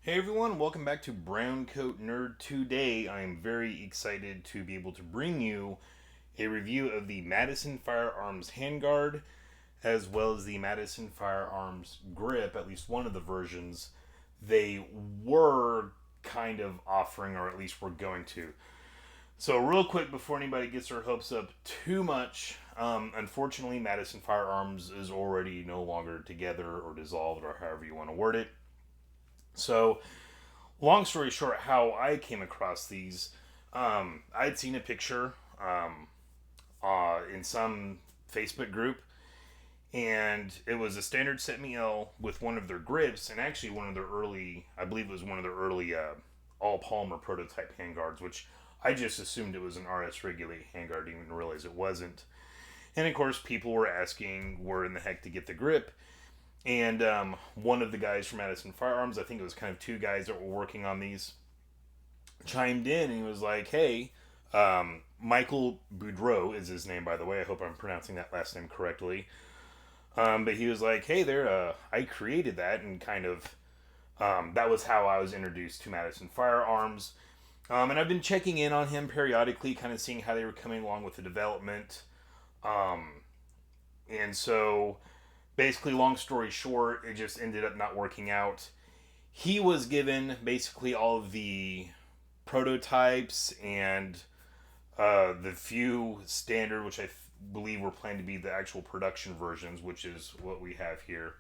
Hey everyone, welcome back to BrowncoatNerd. Today I am very excited to be able to bring you a review of the Madison Firearms Handguard as well as the Madison Firearms Grip, at least one of the versions they were kind of offering, or at least were going to. So, real quick before anybody gets their hopes up too much, unfortunately, Madison Firearms is already no longer together or dissolved, or however you want to word it. So, long story short, how I came across these, I'd seen a picture in some Facebook group, and it was a standard CETME L with one of their grips, and actually one of their early, I believe it was one of their early all polymer prototype handguards, which I just assumed it was an RS Regulate handguard, didn't even realize it wasn't. And of course, people were asking where in the heck to get the grip. And one of the guys from Madison Firearms, I think it was kind of two guys that were working on these, chimed in and he was like, "Hey, Michael Boudreaux is his name, by the way. I hope I'm pronouncing that last name correctly." But he was like, "Hey, there, I created that," and kind of that was how I was introduced to Madison Firearms. And I've been checking in on him periodically, kind of seeing how they were coming along with the development. Um, and so basically, long story short, it just ended up not working out. He was given basically all of the prototypes and the few standard, which believe were planned to be the actual production versions, which is what we have here.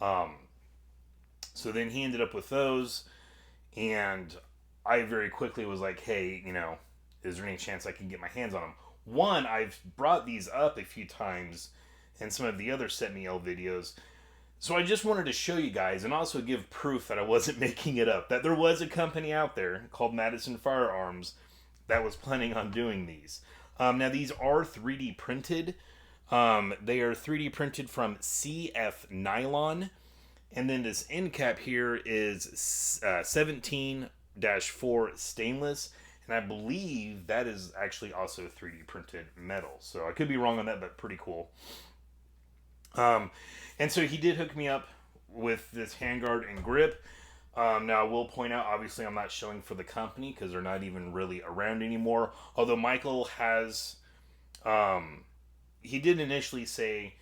Um, so then he ended up with those, and I very quickly was like, "Hey, is there any chance I can get my hands on them?" One, I've brought these up a few times in some of the other Set Me L videos. So I just wanted to show you guys and also give proof that I wasn't making it up, that there was a company out there called Madison Firearms that was planning on doing these. Now, these are 3D printed. They are 3D printed from CF nylon. And then this end cap here is 17-4 stainless. And I believe that is actually also 3D printed metal. So I could be wrong on that, but pretty cool. Um, and so he did hook me up with this handguard and grip. Now, I will point out, obviously, I'm not showing for the company because they're not even really around anymore. Although Michael has, um, he did initially say,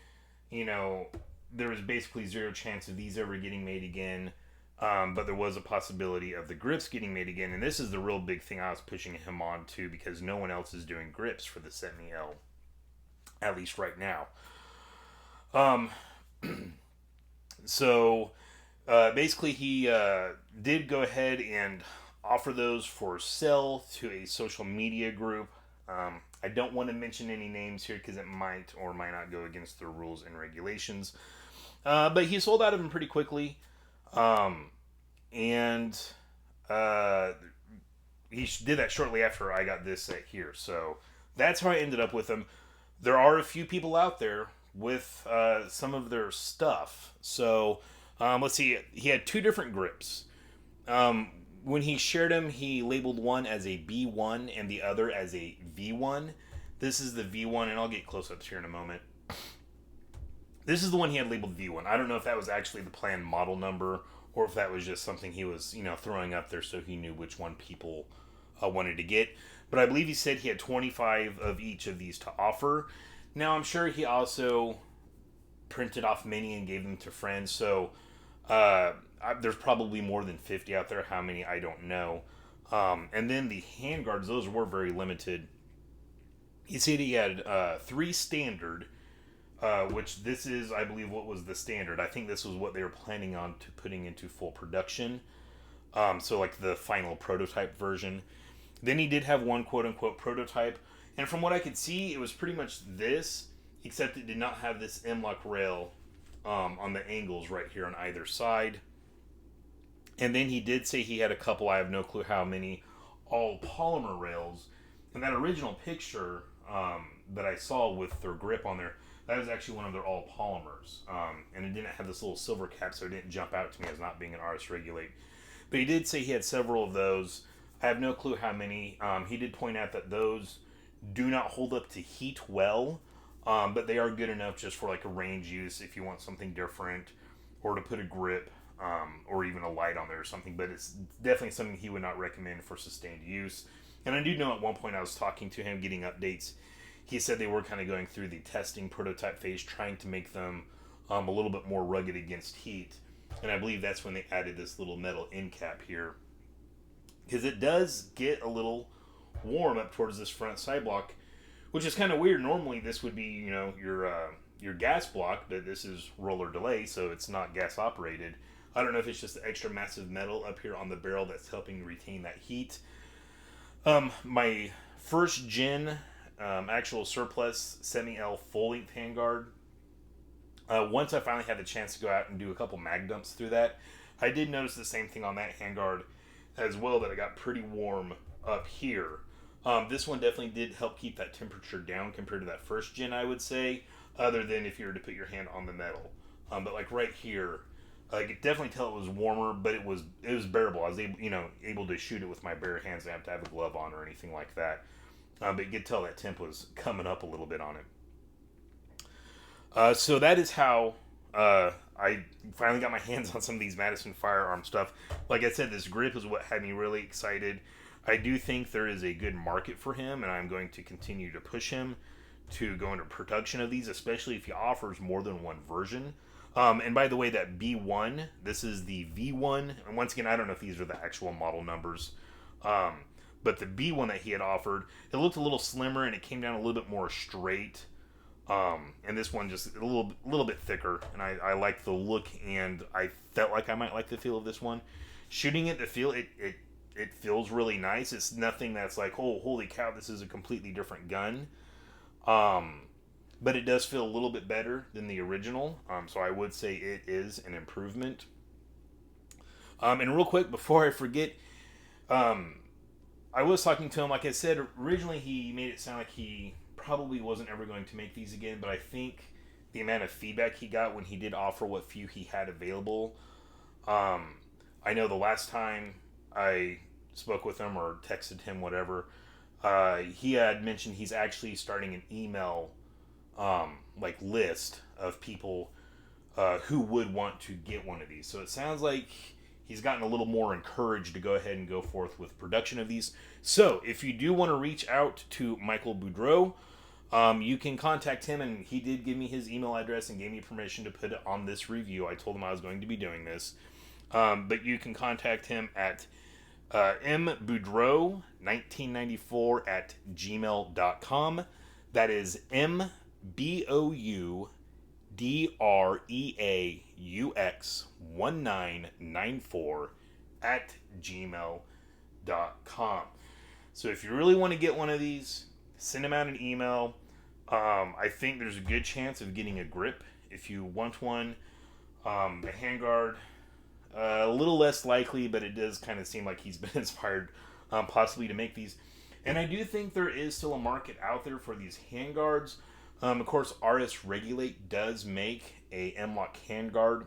you know, there was basically zero chance of these ever getting made again. But there was a possibility of the grips getting made again. And this is the real big thing I was pushing him on to because no one else is doing grips for the CETME L, at least right now. Um, so basically, he did go ahead and offer those for sale to a social media group. I don't want to mention any names here because it might or might not go against the rules and regulations. But he sold out of them pretty quickly. Um, and uh, he did that shortly after I got this set here. So that's how I ended up with them. There are a few people out there with some of their stuff. So let's see. He had two different grips. Um, when he shared them, he labeled one as a B1 and the other as a V1. This is the V1, and I'll get close ups here in a moment. This is the one he had labeled V1. I don't know if that was actually the planned model number or if that was just something he was, throwing up there so he knew which one people wanted to get. But I believe he said he had 25 of each of these to offer. Now, I'm sure he also printed off many and gave them to friends. So there's probably more than 50 out there. How many, I don't know. And then the handguards, those were very limited. He said he had three standard, which this is, I believe, what was the standard. I think this was what they were planning on to putting into full production. So, like the final prototype version. Then he did have one quote unquote prototype. And from what I could see, it was pretty much this, except it did not have this M-lock rail on the angles right here on either side. And then he did say he had a couple, I have no clue how many, all polymer rails. And that original picture that I saw with their grip on there, that was actually one of their all polymers. And it didn't have this little silver cap, so it didn't jump out to me as not being an RS Regulate. But he did say he had several of those. I have no clue how many. He did point out that those do not hold up to heat well, but they are good enough just for like a range use if you want something different or to put a grip or even a light on there or something, but it's definitely something he would not recommend for sustained use. And I do know at one point I was talking to him, getting updates. He said they were kind of going through the testing prototype phase, trying to make them a little bit more rugged against heat. And I believe that's when they added this little metal end cap here, because it does get a little warm up towards this front side block, which is kind of weird. Normally this would be, you know, your gas block, but this is roller delay, so it's not gas operated. I don't know if it's just the extra massive metal up here on the barrel that's helping retain that heat. My first gen actual surplus CETME L full length handguard, once I finally had the chance to go out and do a couple mag dumps through that, I did notice the same thing on that handguard as well, that I got pretty warm up here. This one definitely did help keep that temperature down compared to that first gen, I would say, other than if you were to put your hand on the metal. But like right here, I could definitely tell it was warmer, but it was bearable. I was able to shoot it with my bare hands. I didn't have to have a glove on or anything like that. But you could tell that temp was coming up a little bit on it. So that is how I finally got my hands on some of these Madison Firearms stuff. Like I said, this grip is what had me really excited. I do think there is a good market for him, and I'm going to continue to push him to go into production of these, especially if he offers more than one version. And by the way, that B1, this is the V1. And once again, I don't know if these are the actual model numbers. But the B1 that he had offered, it looked a little slimmer and it came down a little bit more straight. And this one just a little bit thicker. And I like the look, and I felt like I might like the feel of this one. Shooting it, the feel, it feels really nice. It's nothing that's like, oh, holy cow, this is a completely different gun. But it does feel a little bit better than the original. So I would say it is an improvement. And real quick, before I forget, I was talking to him, like I said, originally he made it sound like he probably wasn't ever going to make these again, but I think the amount of feedback he got when he did offer what few he had available, I know the last time I spoke with him or texted him, whatever, he had mentioned he's actually starting an email list of people who would want to get one of these. So it sounds like he's gotten a little more encouraged to go ahead and go forth with production of these. So if you do want to reach out to Michael Boudreaux, you can contact him, and he did give me his email address and gave me permission to put it on this review. I told him I was going to be doing this. But you can contact him at mboudreaux1994 at gmail.com. That is MBOUDREAUX1994 at gmail.com. So if you really want to get one of these, send him out an email. I think there's a good chance of getting a grip if you want one. The handguard, a little less likely, but it does kind of seem like he's been inspired possibly to make these. And I do think there is still a market out there for these handguards. Of course, RS Regulate does make a M-LOK handguard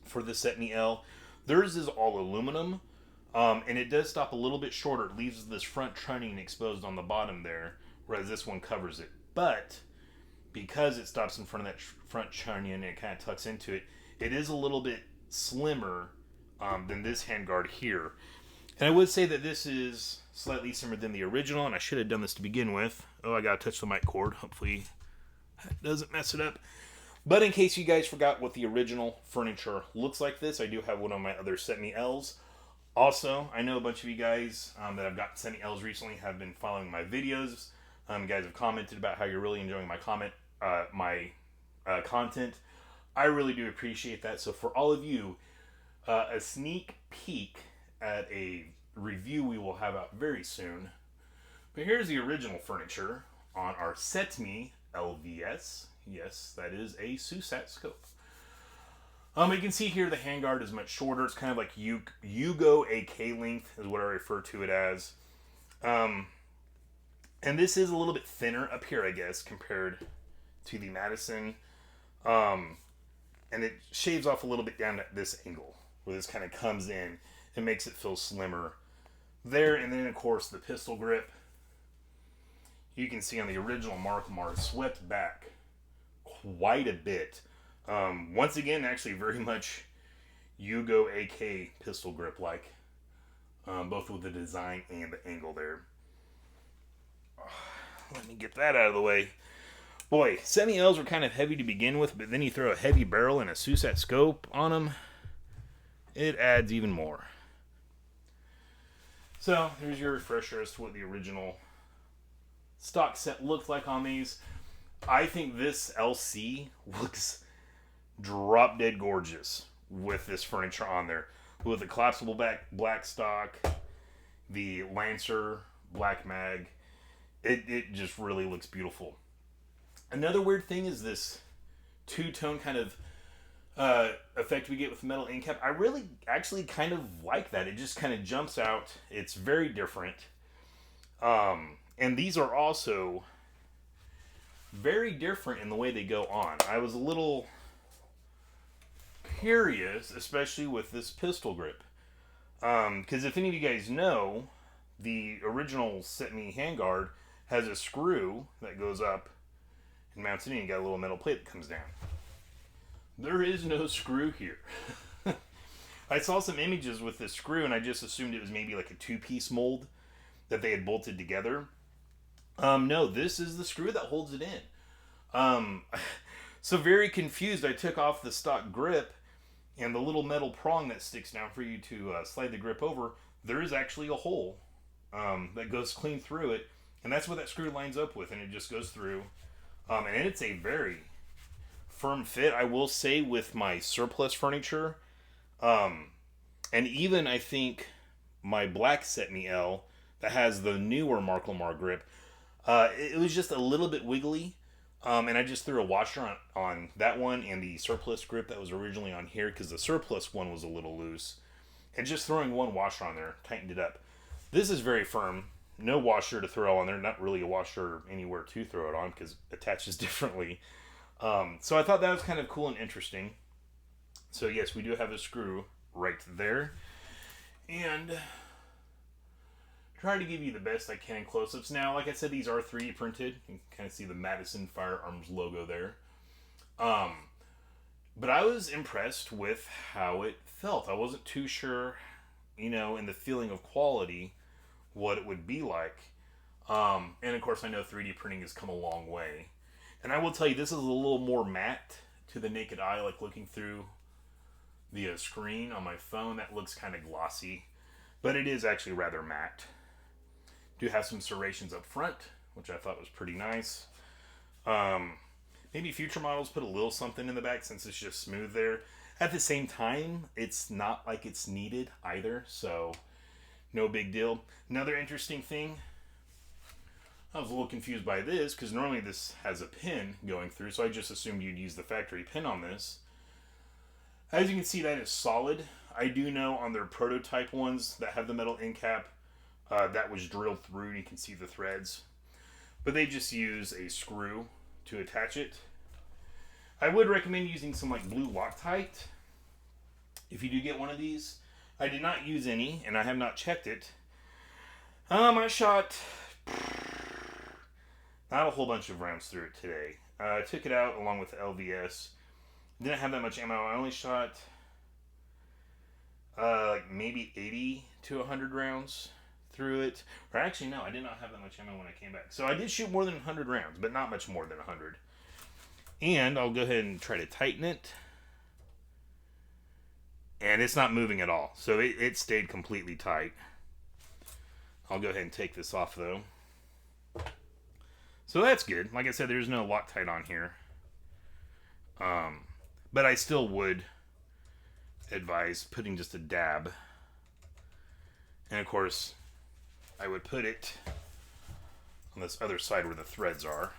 for the CETME L. Theirs is all aluminum, and it does stop a little bit shorter. It leaves this front trunnion exposed on the bottom there, whereas this one covers it. But because it stops in front of that front trunnion and it kind of tucks into it, it is a little bit slimmer than this handguard here. And I would say that this is slightly slimmer than the original, and I should have done this to begin with. Oh, I gotta touch the mic cord. Hopefully that doesn't mess it up. But in case you guys forgot what the original furniture looks like this, I do have one of my other CETME Ls. Also, I know a bunch of you guys that have got CETME Ls recently have been following my videos. You guys have commented about how you're really enjoying my content. I really do appreciate that. So for all of you, a sneak peek at a review we will have out very soon. But here's the original furniture on our CETME LVS. Yes, that is a SUSAT scope. You can see here the handguard is much shorter. It's kind of like Yugo AK length is what I refer to it as. And this is a little bit thinner up here, I guess, compared to the Madison. And it shaves off a little bit down at this angle, where this kind of comes in and makes it feel slimmer there. And then, of course, the pistol grip. You can see on the original Markmar swept back quite a bit. Once again, actually very much Yugo AK pistol grip like. Both with the design and the angle there. Let me get that out of the way. Boy, CETME L's were kind of heavy to begin with, but then you throw a heavy barrel and a SUSAT scope on them, it adds even more. So, here's your refresher as to what the original stock set looked like on these. I think this LC looks drop dead gorgeous with this furniture on there. With the collapsible black stock, the Lancer black mag, it just really looks beautiful. Another weird thing is this two-tone kind of effect we get with the metal end cap. I really actually kind of like that. It just kind of jumps out. It's very different. And these are also very different in the way they go on. I was a little curious, especially with this pistol grip. Because if any of you guys know, the original CETME handguard has a screw that goes up and mounts it in. You got a little metal plate that comes down. There is no screw here. I saw some images with this screw and I just assumed it was maybe like a two-piece mold that they had bolted together. No, this is the screw that holds it in. So very confused, I took off the stock grip and the little metal prong that sticks down for you to slide the grip over. There is actually a hole that goes clean through it, and that's what that screw lines up with, and it just goes through. And it's a very firm fit, I will say, with my surplus furniture. And even, I think, my black CETME L that has the newer Marklemar grip, it was just a little bit wiggly. And I just threw a washer on that one and the surplus grip that was originally on here because the surplus one was a little loose. And just throwing one washer on there tightened it up. This is very firm. No washer to throw on there. Not really a washer anywhere to throw it on because it attaches differently. So I thought that was kind of cool and interesting. So yes, we do have a screw right there. And try to give you the best I can in close-ups. Now, like I said, these are 3D printed. You can kind of see the Madison Firearms logo there. But I was impressed with how it felt. I wasn't too sure, in the feeling of quality, what it would be like. And of course, I know 3D printing has come a long way. And I will tell you, this is a little more matte to the naked eye, like looking through the screen on my phone. That looks kind of glossy, but it is actually rather matte. Do have some serrations up front, which I thought was pretty nice. Maybe future models put a little something in the back since it's just smooth there. At the same time, it's not like it's needed either, so no big deal. Another interesting thing, I was a little confused by this because normally this has a pin going through, so I just assumed you'd use the factory pin on this. As you can see, that is solid. I do know on their prototype ones that have the metal end cap, that was drilled through and you can see the threads. But they just use a screw to attach it. I would recommend using some like blue Loctite if you do get one of these. I did not use any and I have not checked it. I shot not a whole bunch of rounds through it today. I took it out along with the LVS. Didn't have that much ammo. I only shot like maybe 80 to 100 rounds through it. Or actually, no, I did not have that much ammo when I came back. So I did shoot more than 100 rounds, but not much more than 100. And I'll go ahead and try to tighten it. And it's not moving at all. So it stayed completely tight. I'll go ahead and take this off, though. So that's good. Like I said, there's no Loctite on here. But I still would advise putting just a dab. And of course, I would put it on this other side where the threads are.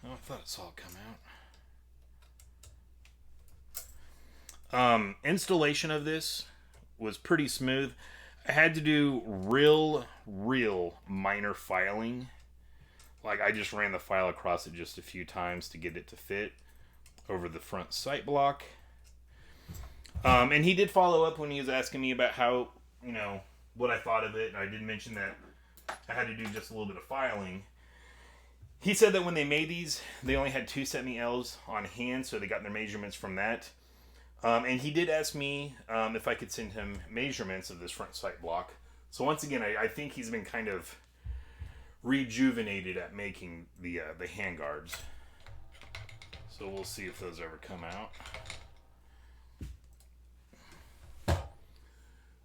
Oh, I thought it saw it come out. Installation of this was pretty smooth. I had to do real minor filing. Like I just ran the file across it just a few times to get it to fit over the front sight block. And he did follow up when he was asking me about how, what I thought of it. And I did mention that I had to do just a little bit of filing. He said that when they made these, they only had 2 CETME Ls on hand, so they got their measurements from that. And he did ask me if I could send him measurements of this front sight block. So once again, I think he's been kind of rejuvenated at making the handguards. So we'll see if those ever come out.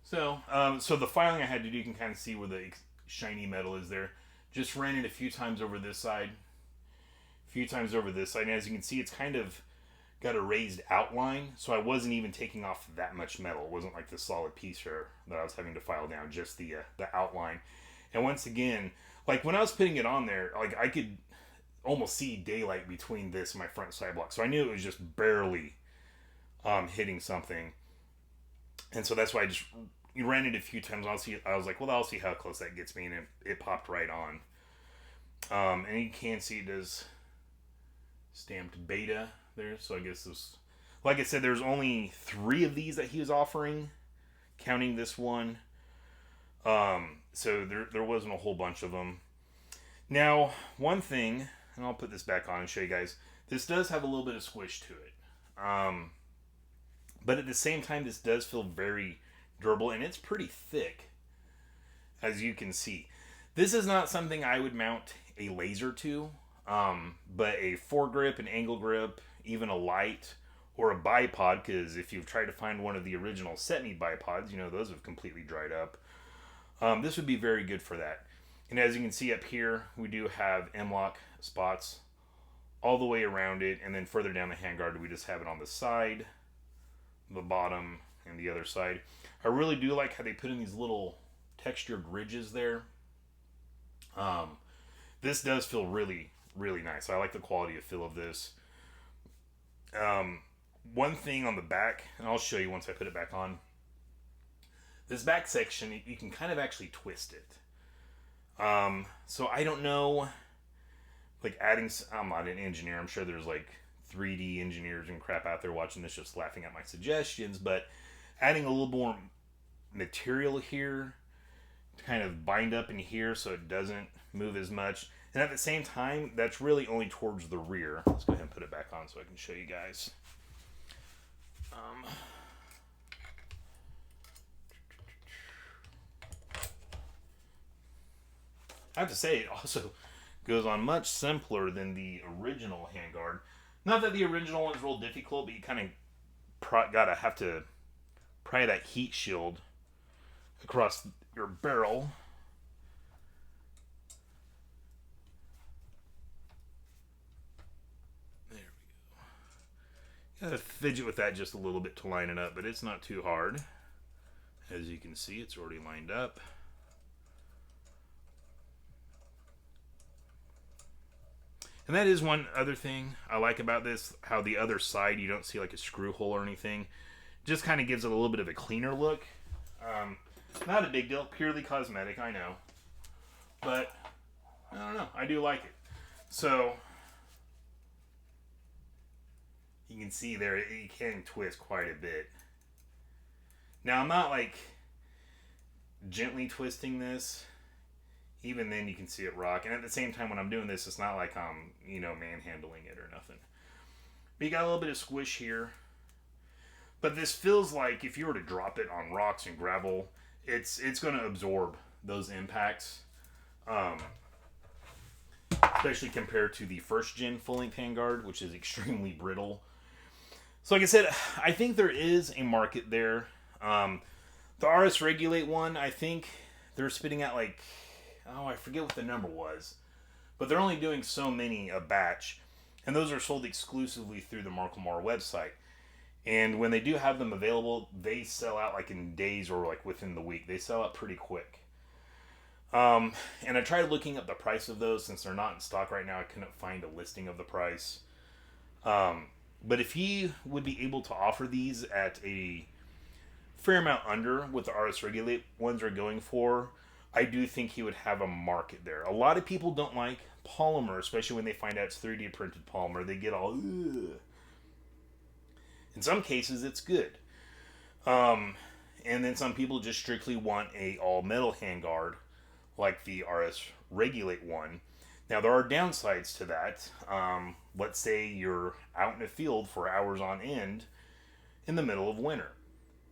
So, so the filing I had to do, you can kind of see where the shiny metal is there. Just ran it a few times over this side, a few times over this side, and as you can see, it's kind of got a raised outline, so I wasn't even taking off that much metal. It wasn't like the solid piece here that I was having to file down, just the outline. And once again, like when I was putting it on there, like I could almost see daylight between this and my front side block, so I knew it was just barely hitting something. And so that's why I just ran it a few times. I was like, well, I'll see how close that gets me, and it popped right on. And you can see it is stamped beta there. So I guess this, like I said, there's only 3 of these that he was offering, counting this one. So there wasn't a whole bunch of them. Now, one thing, and I'll put this back on and show you guys, this does have a little bit of squish to it. But at the same time, this does feel very durable, and it's pretty thick, as you can see. This is not something I would mount a laser to, but a foregrip, an angle grip, even a light, or a bipod, because if you've tried to find one of the original CETME bipods, you know those have completely dried up. This would be very good for that. And as you can see up here, we do have M-lock spots all the way around it, and then further down the handguard, we just have it on the side, the bottom, and the other side. I really do like how they put in these little textured ridges there. This does feel really, really nice. I like the quality of feel of this. One thing on the back, and I'll show you once I put it back on. This back section, you can kind of actually twist it. So I don't know, like adding, I'm not an engineer. I'm sure there's like 3D engineers and crap out there watching this just laughing at my suggestions, but adding a little more material here to kind of bind up in here so it doesn't move as much. And at the same time, that's really only towards the rear. Let's go ahead and put it back on so I can show you guys. I have to say, it also goes on much simpler than the original handguard. Not that the original one's real difficult, but you kind of gotta have to pry that heat shield across your barrel. There we go. Gotta fidget with that just a little bit to line it up, but it's not too hard. As you can see, it's already lined up. And that is one other thing I like about this, how the other side you don't see like a screw hole or anything. Just kind of gives it a little bit of a cleaner look. Not a big deal, purely cosmetic, I know. But, I don't know, I do like it. So, you can see there, it can twist quite a bit. Now, I'm not like gently twisting this. Even then you can see it rock. And at the same time when I'm doing this, it's not like I'm, manhandling it or nothing. But you got a little bit of squish here. But this feels like if you were to drop it on rocks and gravel, it's going to absorb those impacts. Especially compared to the first gen full-length handguard, which is extremely brittle. So like I said, I think there is a market there. The RS Regulate one, I think they're spitting out like, I forget what the number was. But they're only doing so many a batch. And those are sold exclusively through the Marklemar website. And when they do have them available, they sell out like in days or like within the week. They sell out pretty quick. And I tried looking up the price of those. Since they're not in stock right now, I couldn't find a listing of the price. But if he would be able to offer these at a fair amount under what the RS Regulate ones are going for, I do think he would have a market there. A lot of people don't like polymer, especially when they find out it's 3D printed polymer. They get all, ugh. In some cases, it's good. And then some people just strictly want a all-metal handguard, like the RS Regulate one. Now, there are downsides to that. Let's say you're out in the field for hours on end, in the middle of winter.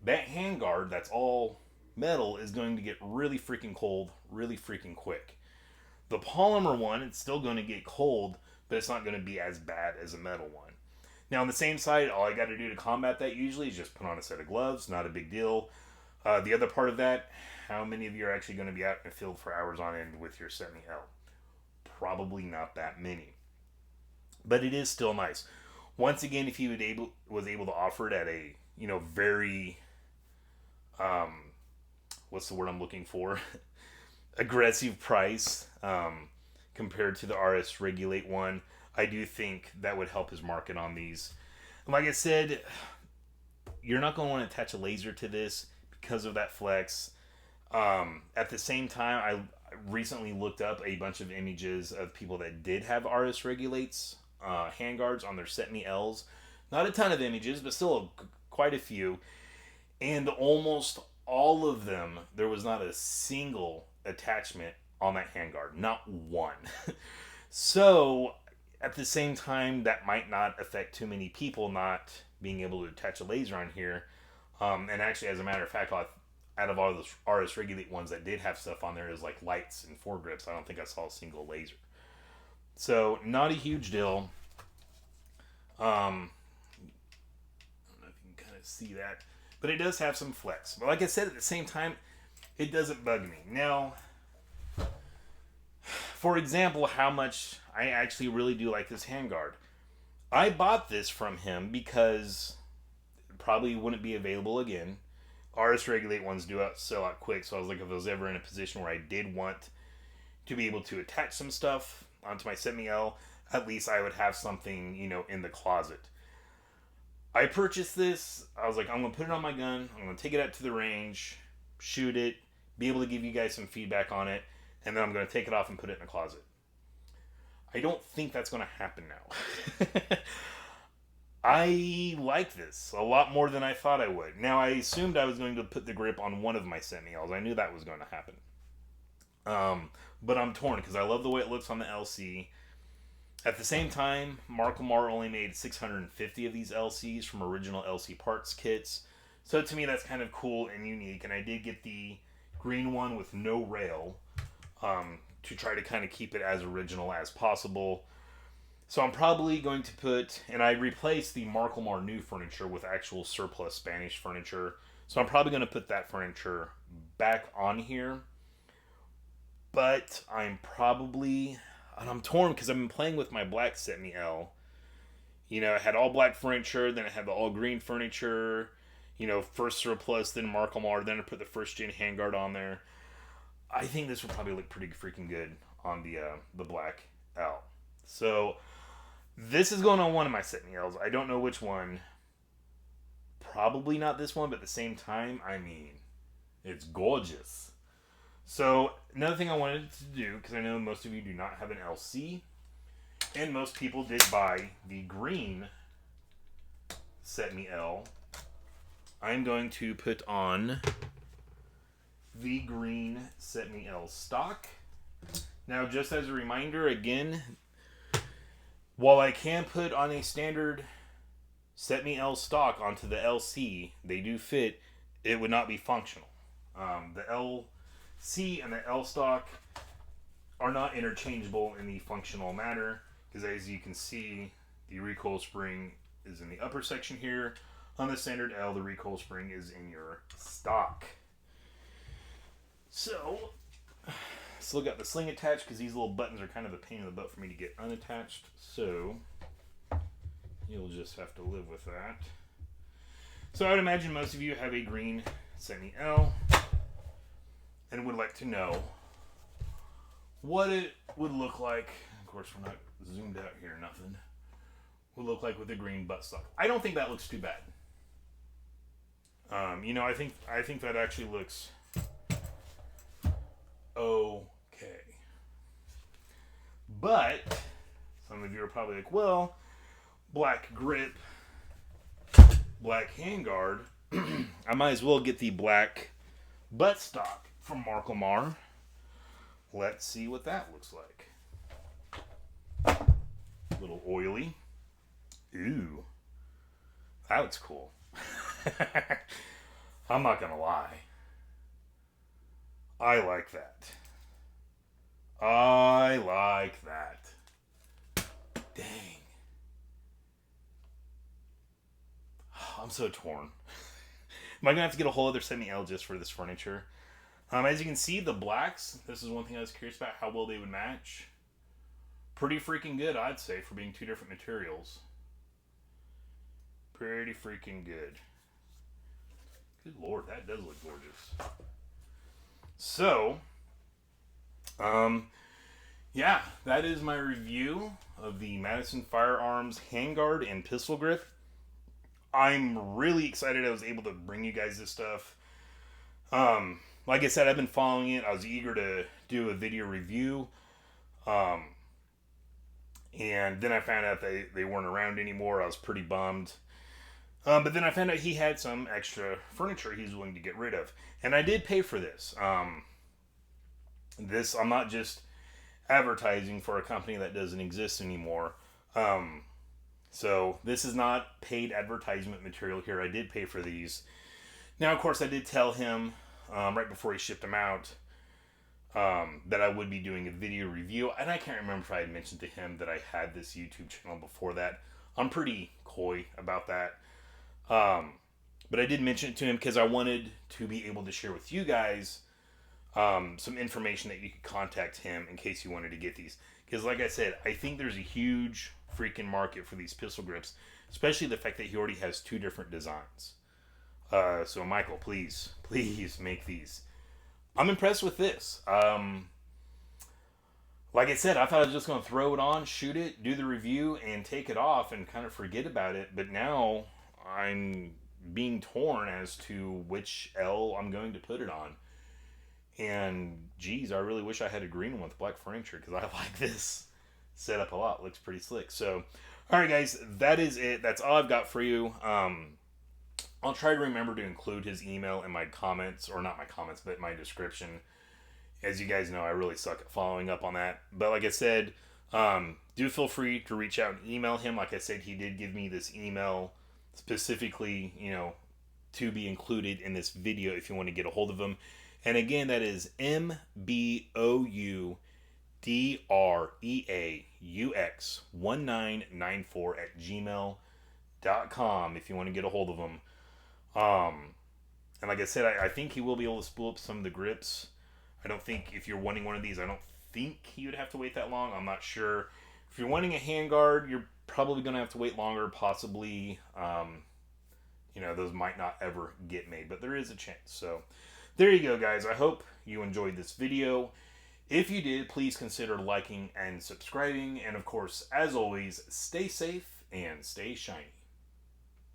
That handguard that's all metal is going to get really freaking cold really freaking quick. The polymer one, it's still going to get cold, but it's not going to be as bad as a metal one. Now, on the same side, all I got to do to combat that usually is just put on a set of gloves. Not a big deal. The other part of that, how many of you are actually going to be out in the field for hours on end with your CETME L? Probably not that many. But it is still nice. Once again, if he was able to offer it at a, very, what's the word I'm looking for? Aggressive price compared to the RS Regulate one, I do think that would help his market on these. And like I said, you're not going to want to attach a laser to this because of that flex. At the same time, I recently looked up a bunch of images of people that did have RS Regulates handguards on their CETME Ls. Not a ton of images, but still quite a few. And almost all of them, there was not a single attachment on that handguard. Not one. So, at the same time, that might not affect too many people not being able to attach a laser on here. And actually, as a matter of fact, out of all those RS Regulate ones that did have stuff on there, is like lights and foregrips. I don't think I saw a single laser. So, not a huge deal. I don't know if you can kind of see that. But it does have some flex. But like I said, at the same time, it doesn't bug me. Now, for example, how much I actually really do like this handguard. I bought this from him because it probably wouldn't be available again. RS Regulate ones do sell out quick, so I was like, if I was ever in a position where I did want to be able to attach some stuff onto my CETME L, at least I would have something, in the closet. I purchased this. I was like, I'm going to put it on my gun. I'm going to take it out to the range, shoot it, be able to give you guys some feedback on it, and then I'm going to take it off and put it in the closet. I don't think that's going to happen now. I like this a lot more than I thought I would. Now, I assumed I was going to put the grip on one of my CETME Ls. I knew that was going to happen. But I'm torn because I love the way it looks on the LC. At the same time, Marklemar only made 650 of these LCs from original LC parts kits. So to me, that's kind of cool and unique. And I did get the green one with no rail to try to kind of keep it as original as possible. So I'm probably going to put, and I replaced the Marklemar new furniture with actual surplus Spanish furniture. So I'm probably going to put that furniture back on here. But I'm torn because I've been playing with my black CETME L. I had all black furniture, then I had the all green furniture, first surplus, then Marklemar, then I put the first gen handguard on there. I think this would probably look pretty freaking good on the black L. So this is going on one of my CETME Ls. I don't know which one. Probably not this one, but at the same time, it's gorgeous. So, another thing I wanted to do, because I know most of you do not have an LC, and most people did buy the green CETME L, I'm going to put on the green CETME L stock. Now, just as a reminder, again, while I can put on a standard CETME L stock onto the LC, they do fit, it would not be functional. The LC and the L stock are not interchangeable in the functional manner, because as you can see, the recoil spring is in the upper section here. On the standard L, the recoil spring is in your stock. So, still got the sling attached because these little buttons are kind of a pain in the butt for me to get unattached. So, you'll just have to live with that. So I would imagine most of you have a green CETME L and would like to know what it would look like. Of course, we're not zoomed out here, nothing. Would look like with a green buttstock. I don't think that looks too bad. I think that actually looks okay. But some of you are probably like, well, black grip, black handguard. I might as well get the black buttstock from Marklemar. Let's see what that looks like. A little oily. Ooh, that looks cool. I'm not gonna lie. I like that. I like that. Dang. I'm so torn. Am I gonna have to get a whole other CETME L just for this furniture? As you can see, the blacks, this is one thing I was curious about, how well they would match. Pretty freaking good, I'd say, for being two different materials. Pretty freaking good. Good lord, that does look gorgeous. So, yeah, that is my review of the Madison Firearms Handguard and Pistol Grip. I'm really excited I was able to bring you guys this stuff. Like I said, I've been following it. I was eager to do a video review. And then I found out they weren't around anymore. I was pretty bummed. But then I found out he had some extra furniture he's willing to get rid of. And I did pay for this. I'm not just advertising for a company that doesn't exist anymore. So this is not paid advertisement material here. I did pay for these. Now, of course, I did tell him right before he shipped them out that I would be doing a video review. And I can't remember if I had mentioned to him that I had this YouTube channel before that. I'm pretty coy about that. But I did mention it to him because I wanted to be able to share with you guys some information that you could contact him in case you wanted to get these. Because like I said, I think there's a huge freaking market for these pistol grips, especially the fact that he already has two different designs. So Michael, please make these. I'm impressed with this. Like I said, I thought I was just going to throw it on, shoot it, do the review, and take it off and kind of forget about it. But now I'm being torn as to which L I'm going to put it on. And geez, I really wish I had a green one with black furniture because I like this setup a lot. It looks pretty slick. So, all right, guys, that is it. That's all I've got for you. I'll try to remember to include his email in my comments, or not my comments, but my description. As you guys know, I really suck at following up on that. But like I said, do feel free to reach out and email him. Like I said, he did give me this email specifically, to be included in this video if you want to get a hold of him. And again, that is MBOUDREAUX1994@gmail.com if you want to get a hold of him. And like I said, I think he will be able to spool up some of the grips. I don't think if you're wanting one of these, I don't think you would have to wait that long. I'm not sure. If you're wanting a handguard, you're probably going to have to wait longer, possibly. Those might not ever get made, but there is a chance. So there you go, guys. I hope you enjoyed this video. If you did, please consider liking and subscribing. And of course, as always, stay safe and stay shiny.